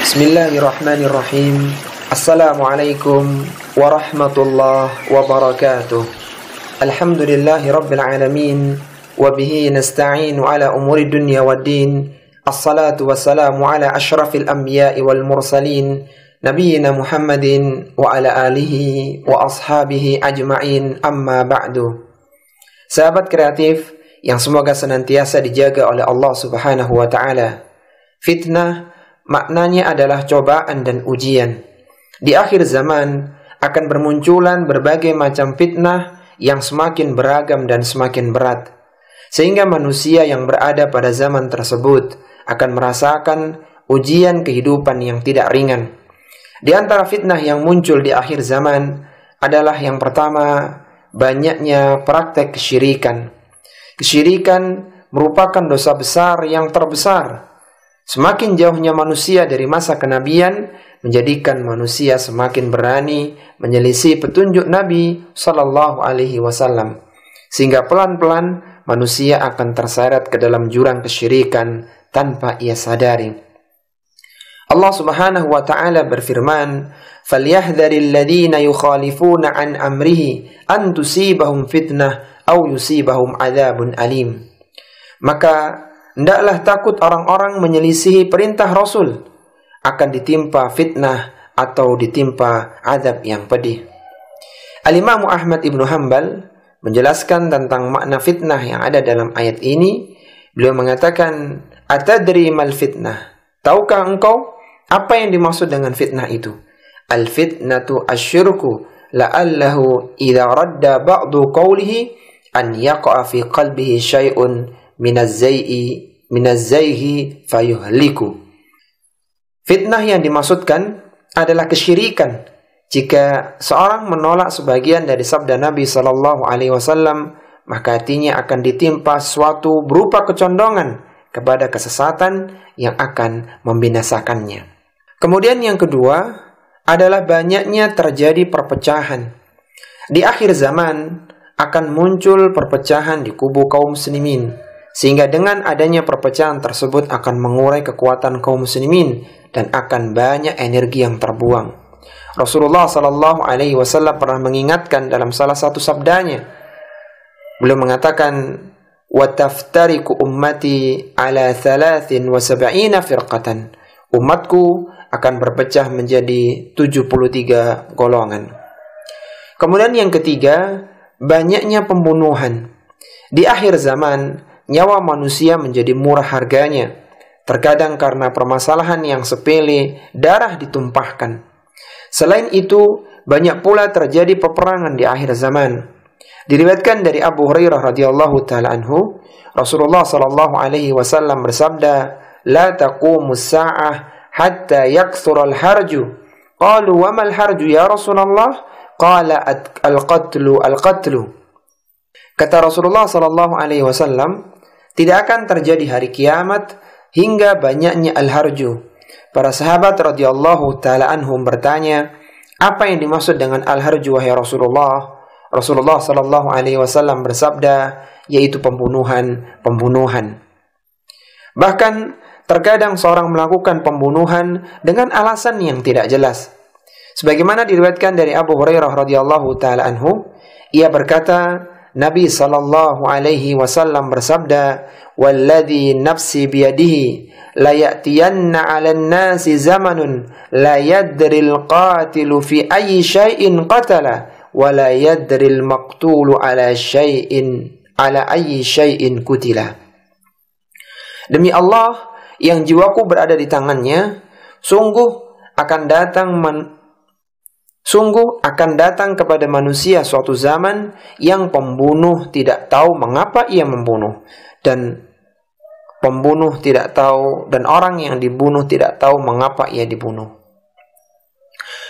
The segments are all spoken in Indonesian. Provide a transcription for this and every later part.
Bismillahirrahmanirrahim. Assalamualaikum warahmatullahi wabarakatuh. Alhamdulillahi rabbil alamin. Wabihi nasta'inu ala umuri dunya waddin. Assalatu wassalamu ala ashrafil anbiya'i wal mursalin, Nabiyyina Muhammadin wa ala alihi wa ashabihi ajma'in, amma ba'du. Sahabat kreatif yang semoga senantiasa dijaga oleh Allah subhanahu wa ta'ala. Fitnah maknanya adalah cobaan dan ujian. Di akhir zaman akan bermunculan berbagai macam fitnah yang semakin beragam dan semakin berat, sehingga manusia yang berada pada zaman tersebut akan merasakan ujian kehidupan yang tidak ringan. Di antara fitnah yang muncul di akhir zaman adalah yang pertama, banyaknya praktek kesyirikan. Kesyirikan merupakan dosa besar yang terbesar. Semakin jauhnya manusia dari masa kenabian menjadikan manusia semakin berani menyelisih petunjuk Nabi Sallallahu Alaihi Wasallam, sehingga pelan-pelan manusia akan terseret ke dalam jurang kesyirikan tanpa ia sadari. Allah Subhanahu wa taala berfirman, "Falyahdharil ladzina yukhalifuna an amrihi an tusibahum fitnah aw yusibahum adzabun alim." Maka hendaklah takut orang-orang menyelisihi perintah Rasul, akan ditimpa fitnah atau ditimpa azab yang pedih. Al-Imam Ahmad ibnu Hanbal menjelaskan tentang makna fitnah yang ada dalam ayat ini. Beliau mengatakan, "Atadri mal fitnah?" Tahukah engkau apa yang dimaksud dengan fitnah itu? Al-fitnatu asyirku la'allahu idza radda ba'du qawlihi an yaqa'a fi qalbihi syai'un minaz-zaihi fayuhliku. Fitnah yang dimaksudkan adalah kesyirikan. Jika seorang menolak sebagian dari sabda Nabi Sallallahu Alaihi Wasallam, maka hatinya akan ditimpa sesuatu berupa kecondongan kepada kesesatan yang akan membinasakannya. Kemudian yang kedua adalah banyaknya terjadi perpecahan. Di akhir zaman akan muncul perpecahan di kubu kaum muslimin, sehingga dengan adanya perpecahan tersebut akan mengurai kekuatan kaum muslimin dan akan banyak energi yang terbuang. Rasulullah Sallallahu Alaihi Wasallam pernah mengingatkan dalam salah satu sabdanya. Beliau mengatakan, "Wataftariku ummati ala 73 firqatan." Umatku akan berpecah menjadi 73 golongan. Kemudian yang ketiga, banyaknya pembunuhan. Di akhir zaman nyawa manusia menjadi murah harganya. Terkadang karena permasalahan yang sepele, darah ditumpahkan. Selain itu, banyak pula terjadi peperangan di akhir zaman. Diriwayatkan dari Abu Hurairah radhiyallahu taala anhu, Rasulullah sallallahu alaihi wasallam bersabda, "La taqumus sa'ah hatta yakthura al-harju." Qalu, "Wa mal harju ya Rasulullah?" Qala, "Al-qatlu al-qatlu." Kata Rasulullah sallallahu alaihi wasallam, tidak akan terjadi hari kiamat hingga banyaknya al-harju. Para sahabat radhiyallahu taala anhum bertanya, apa yang dimaksud dengan al-harju wahai Rasulullah? Rasulullah sallallahu alaihi wasallam bersabda, yaitu pembunuhan. Bahkan terkadang seorang melakukan pembunuhan dengan alasan yang tidak jelas. Sebagaimana diriwayatkan dari Abu Hurairah radhiyallahu taala anhu, ia berkata, Nabi sallallahu alaihi wasallam bersabda, "Walladzi nafsi biyadihi la ya'tiyanna 'alan nasi zamanun la yadril qatilu fi ayyi syai'in qatala wa la yadril maqtulu 'ala ayyi syai'in qutila." Demi Allah yang jiwaku berada di tangannya, sungguh akan datang kepada manusia suatu zaman yang pembunuh tidak tahu mengapa ia membunuh, dan pembunuh tidak tahu, dan orang yang dibunuh tidak tahu mengapa ia dibunuh.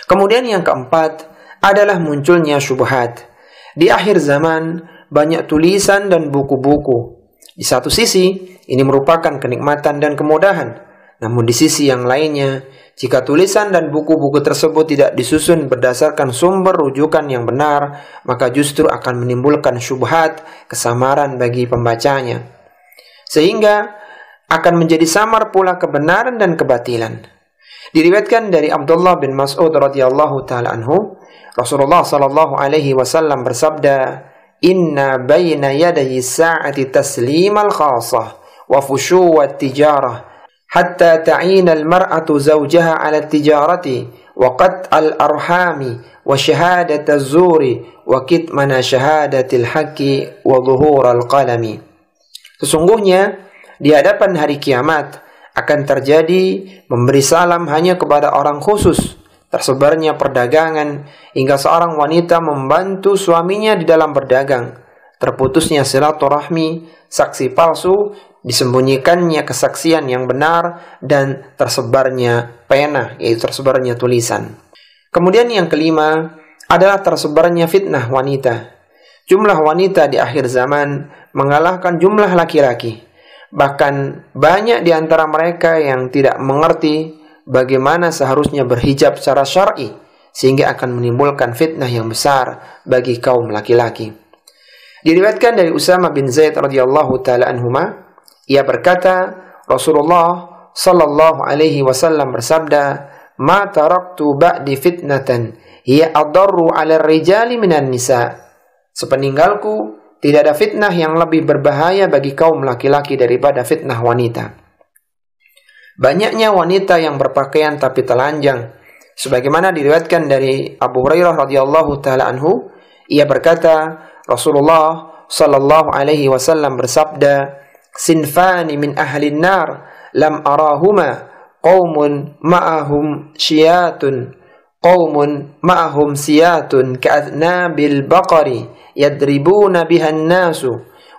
Kemudian yang keempat adalah munculnya syubhat. Di akhir zaman banyak tulisan dan buku-buku. Di satu sisi ini merupakan kenikmatan dan kemudahan, namun di sisi yang lainnya, jika tulisan dan buku-buku tersebut tidak disusun berdasarkan sumber rujukan yang benar, maka justru akan menimbulkan syubhat, kesamaran bagi pembacanya, sehingga akan menjadi samar pula kebenaran dan kebatilan. Diriwayatkan dari Abdullah bin Mas'ud radhiyallahu taala anhu, Rasulullah sallallahu alaihi wasallam bersabda, "Inna baina yadayi sa'ati taslimal khasah wa fushuwat tijarah hatta ta'ina al-mar'atu zawjaha 'ala tijarati wa qat'al arhami wa syahadat az-zuri wa kitmana syahadatil haqqi wa dhuhural qalami." Sesungguhnya di hadapan hari kiamat akan terjadi memberi salam hanya kepada orang khusus, tersebarnya perdagangan hingga seorang wanita membantu suaminya di dalam berdagang, terputusnya silaturahmi, saksi palsu, disembunyikannya kesaksian yang benar, dan tersebarnya pena, yaitu tersebarnya tulisan. Kemudian yang kelima adalah tersebarnya fitnah wanita. Jumlah wanita di akhir zaman mengalahkan jumlah laki-laki. Bahkan banyak di antara mereka yang tidak mengerti bagaimana seharusnya berhijab secara syar'i, sehingga akan menimbulkan fitnah yang besar bagi kaum laki-laki. Diriwayatkan dari Usama bin Zaid radhiyallahu taala anhuma, ia berkata, Rasulullah sallallahu alaihi wasallam bersabda, "Ma taraktu ba'di fitnatan hiya adarru 'ala ar-rijali minan nisa." Sepeninggalku tidak ada fitnah yang lebih berbahaya bagi kaum laki-laki daripada fitnah wanita. Banyaknya wanita yang berpakaian tapi telanjang. Sebagaimana diriwayatkan dari Abu Hurairah radhiyallahu taala anhu, ia berkata, Rasulullah sallallahu alaihi wasallam bersabda, "Sinfani min ahli an-nar lam arahuma qaumun ma'ahum syiyatun ka'adnabil baqari yadribuna bihan nasu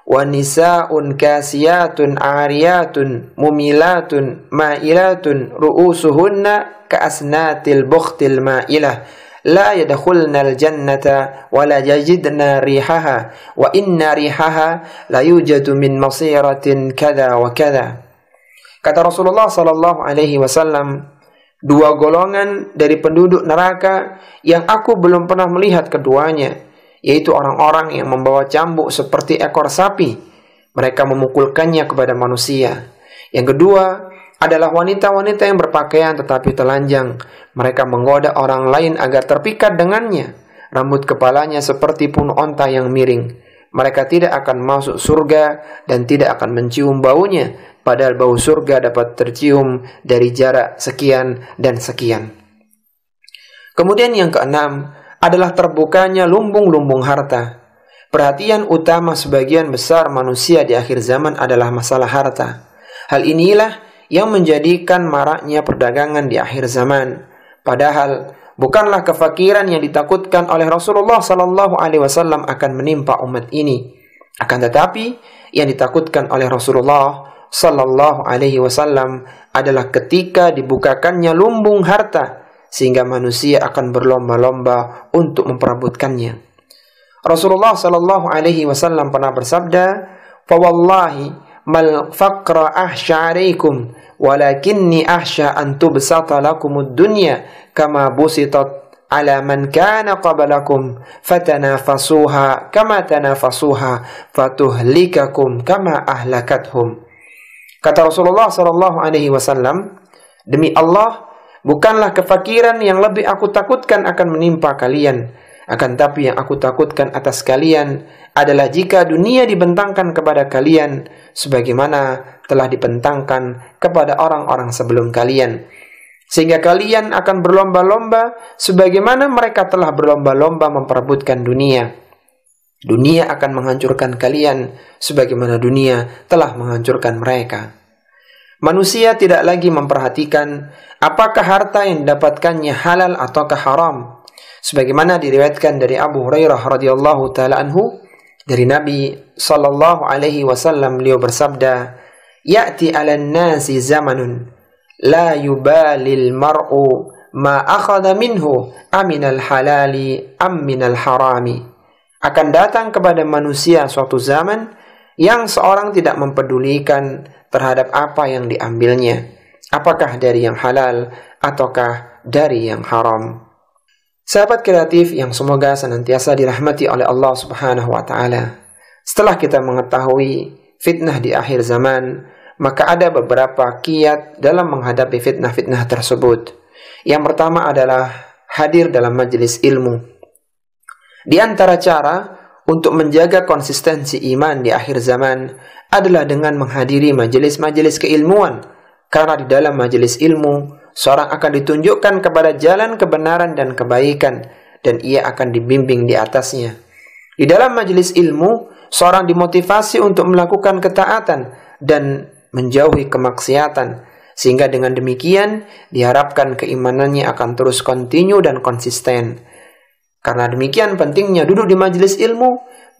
wa nisa'un kasiyatun ariyatun mumilatun ma'ilatun ru'usuhunna ka'asnatil bukhtil ma'ilah la yadkhulnal jannata wa la yajidna rihaha wa inna rihaha la yujadu min masiratin kada wa kada." Kata Rasulullah sallallahu alaihi wasallam, dua golongan dari penduduk neraka yang aku belum pernah melihat keduanya, yaitu orang-orang yang membawa cambuk seperti ekor sapi. Mereka memukulkannya kepada manusia. Yang kedua adalah wanita-wanita yang berpakaian tetapi telanjang. Mereka menggoda orang lain agar terpikat dengannya. Rambut kepalanya seperti punuk onta yang miring. Mereka tidak akan masuk surga dan tidak akan mencium baunya, padahal bau surga dapat tercium dari jarak sekian dan sekian. Kemudian yang keenam adalah terbukanya lumbung-lumbung harta. Perhatian utama sebagian besar manusia di akhir zaman adalah masalah harta. Hal inilah yang menjadikan maraknya perdagangan di akhir zaman. Padahal bukanlah kefakiran yang ditakutkan oleh Rasulullah sallallahu alaihi wasallam akan menimpa umat ini. Akan tetapi yang ditakutkan oleh Rasulullah sallallahu alaihi wasallam adalah ketika dibukakannya lumbung harta sehingga manusia akan berlomba-lomba untuk memperebutkannya. Rasulullah sallallahu alaihi wasallam pernah bersabda, "Fa wallahi mal faqra ahsha 'alaikum walakinni ahsha an tubsata lakumud dunya kama busitat ala man kana qablakum fatanafasuha kama tanafasuha fatuhlikakum kama ahlakathum." Kata Rasulullah sallallahu alaihi wasallam, "Demi Allah, bukanlah kefakiran yang lebih aku takutkan akan menimpa kalian. Akan tapi yang aku takutkan atas kalian adalah jika dunia dibentangkan kepada kalian sebagaimana telah dibentangkan kepada orang-orang sebelum kalian. Sehingga kalian akan berlomba-lomba sebagaimana mereka telah berlomba-lomba memperebutkan dunia. Dunia akan menghancurkan kalian sebagaimana dunia telah menghancurkan mereka." Manusia tidak lagi memperhatikan apakah harta yang didapatkannya halal ataukah haram. Sebagaimana diriwayatkan dari Abu Hurairah radhiyallahu taala anhu dari Nabi sallallahu alaihi wasallam, beliau bersabda, "Ya'ti 'alan nasi zamanun la yubalil mar'u ma akhadha minhu aminal halali am minal harami." Akan datang kepada manusia suatu zaman yang seorang tidak mempedulikan terhadap apa yang diambilnya, apakah dari yang halal ataukah dari yang haram. Sahabat kreatif yang semoga senantiasa dirahmati oleh Allah Subhanahu wa taala. Setelah kita mengetahui fitnah di akhir zaman, maka ada beberapa kiat dalam menghadapi fitnah-fitnah tersebut. Yang pertama adalah hadir dalam majelis ilmu. Di antara cara untuk menjaga konsistensi iman di akhir zaman adalah dengan menghadiri majelis-majelis keilmuan. Karena di dalam majelis ilmu, seorang akan ditunjukkan kepada jalan kebenaran dan kebaikan, dan ia akan dibimbing di atasnya. Di dalam majelis ilmu, seorang dimotivasi untuk melakukan ketaatan dan menjauhi kemaksiatan, sehingga dengan demikian diharapkan keimanannya akan terus kontinu dan konsisten. Karena demikian pentingnya duduk di majelis ilmu,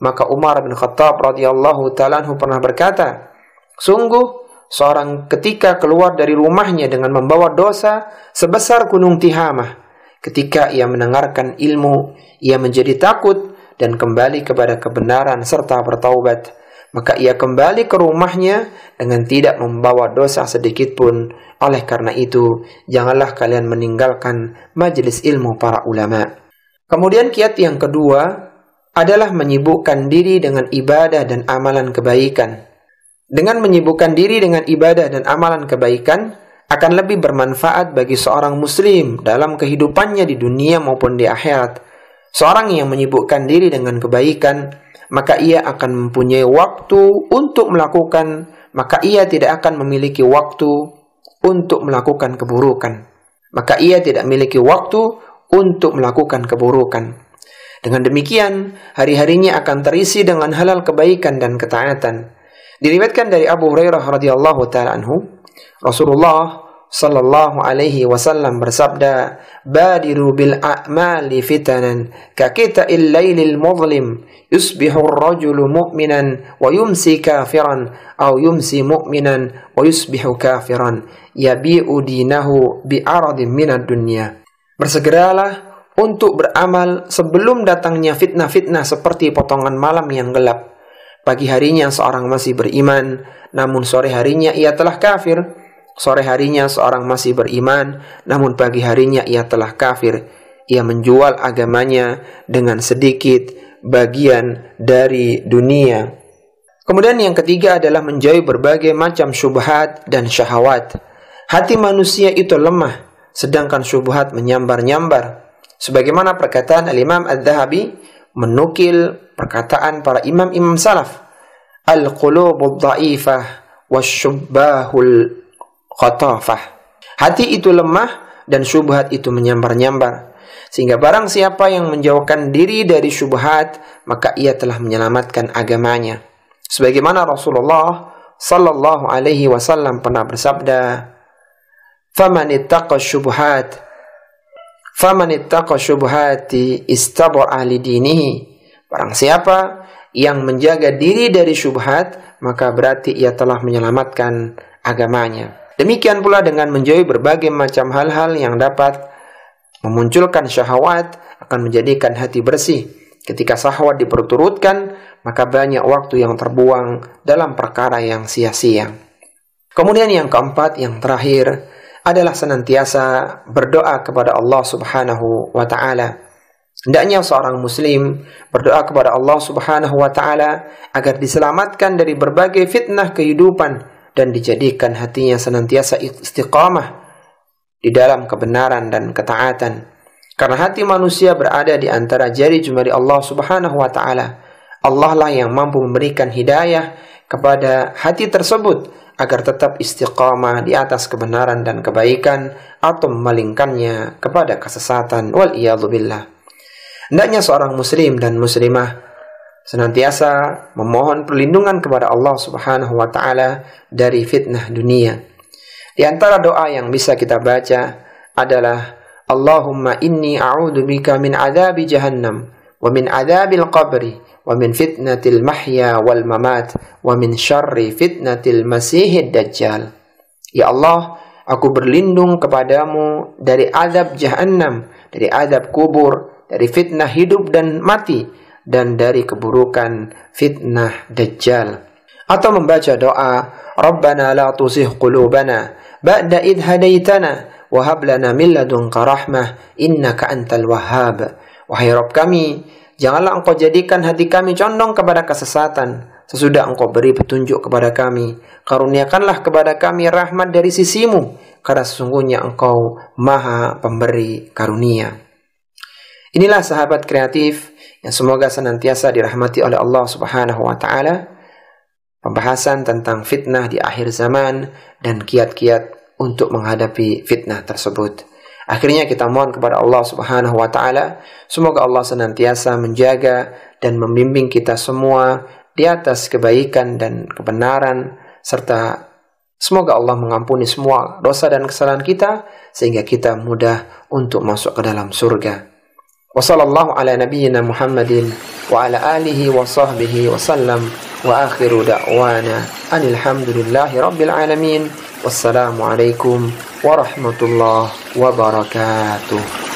maka Umar bin Khattab radhiyallahu ta'ala anhu pernah berkata, sungguh seorang ketika keluar dari rumahnya dengan membawa dosa sebesar gunung Tihamah, ketika ia mendengarkan ilmu, ia menjadi takut dan kembali kepada kebenaran serta bertaubat. Maka ia kembali ke rumahnya dengan tidak membawa dosa sedikit pun. Oleh karena itu, janganlah kalian meninggalkan majelis ilmu para ulama. Kemudian kiat yang kedua adalah menyibukkan diri dengan ibadah dan amalan kebaikan. Dengan menyibukkan diri dengan ibadah dan amalan kebaikan akan lebih bermanfaat bagi seorang muslim dalam kehidupannya di dunia maupun di akhirat. Seorang yang menyibukkan diri dengan kebaikan, maka ia akan mempunyai waktu untuk melakukan, maka ia tidak akan memiliki waktu untuk melakukan keburukan. Maka ia tidak memiliki waktu untuk melakukan keburukan. Dengan demikian, hari-harinya akan terisi dengan halal kebaikan dan ketaatan. Diriwayatkan dari Abu Hurairah radhiyallahu ta'ala anhu, Rasulullah sallallahu alaihi wasallam bersabda, "Badiru bil a'mali fitanan ka qita'il lailil mudlim, yusbihu ar-rajulu mu'minan wa yumsi kafiran, aw yumsi mu'minan wa yusbihu kafiran, yabi'u dinahu bi'aradin minad dunya." Bersegeralah untuk beramal sebelum datangnya fitnah-fitnah seperti potongan malam yang gelap. Pagi harinya seorang masih beriman, namun sore harinya ia telah kafir. Sore harinya seorang masih beriman, namun pagi harinya ia telah kafir. Ia menjual agamanya dengan sedikit bagian dari dunia. Kemudian yang ketiga adalah menjauhi berbagai macam syubhat dan syahwat. Hati manusia itu lemah, sedangkan syubhat menyambar-nyambar. Sebagaimana perkataan Al-Imam Adz-Dzahabi menukil perkataan para imam-imam salaf, al-qulubud dha'ifah wasyubbahul khatafah. Hati itu lemah dan syubhat itu menyambar-nyambar. Sehingga barang siapa yang menjauhkan diri dari syubhat, maka ia telah menyelamatkan agamanya. Sebagaimana Rasulullah sallallahu alaihi wasallam pernah bersabda, "Faman ittaqa syubhati istabra'a li dinihi." Barang siapa yang menjaga diri dari syubhat, maka berarti ia telah menyelamatkan agamanya. Demikian pula dengan menjauhi berbagai macam hal-hal yang dapat memunculkan syahwat akan menjadikan hati bersih. Ketika syahwat diperturutkan, maka banyak waktu yang terbuang dalam perkara yang sia-sia. Kemudian yang keempat, yang terakhir, adalah senantiasa berdoa kepada Allah Subhanahu wa ta'ala. Hendaknya seorang muslim berdoa kepada Allah Subhanahu wa ta'ala agar diselamatkan dari berbagai fitnah kehidupan dan dijadikan hatinya senantiasa istiqamah di dalam kebenaran dan ketaatan. Karena hati manusia berada di antara jari jemari Allah Subhanahu wa ta'ala. Allah lah yang mampu memberikan hidayah kepada hati tersebut agar tetap istiqamah di atas kebenaran dan kebaikan atau memalingkannya kepada kesesatan. Wal'iyadzubillah. Hendaknya seorang muslim dan muslimah senantiasa memohon perlindungan kepada Allah Subhanahu wa ta'ala dari fitnah dunia. Di antara doa yang bisa kita baca adalah Allahumma inni a'udzubika min adzabi jahannam wa min adzabil qabri wa min fitnatil mahya wal mamat wa min syarri fitnatil masihid dajjal. Ya Allah, aku berlindung kepadamu dari azab jahannam, dari azab kubur, dari fitnah hidup dan mati, dan dari keburukan fitnah dajjal. Atau membaca doa Rabbana la tuzigh qulubana ba'da idh hadaitana wa hab lana min ladunka rahmah innaka antal wahhab. Wahai Rabb kami, janganlah engkau jadikan hati kami condong kepada kesesatan sesudah engkau beri petunjuk kepada kami. Karuniakanlah kepada kami rahmat dari sisimu, karena sesungguhnya Engkau Maha Pemberi karunia. Inilah sahabat kreatif yang semoga senantiasa dirahmati oleh Allah Subhanahu wa taala. Pembahasan tentang fitnah di akhir zaman dan kiat-kiat untuk menghadapi fitnah tersebut. Akhirnya kita mohon kepada Allah Subhanahu wa taala, semoga Allah senantiasa menjaga dan membimbing kita semua di atas kebaikan dan kebenaran, serta semoga Allah mengampuni semua dosa dan kesalahan kita sehingga kita mudah untuk masuk ke dalam surga. Wassallallahu ala nabiyyina Muhammadin wa ala alihi wa sahbihi wa sallam wa akhiru da'wana anil hamdulillahi rabbil alamin. Wassalamu alaikum warahmatullahi wabarakatuh.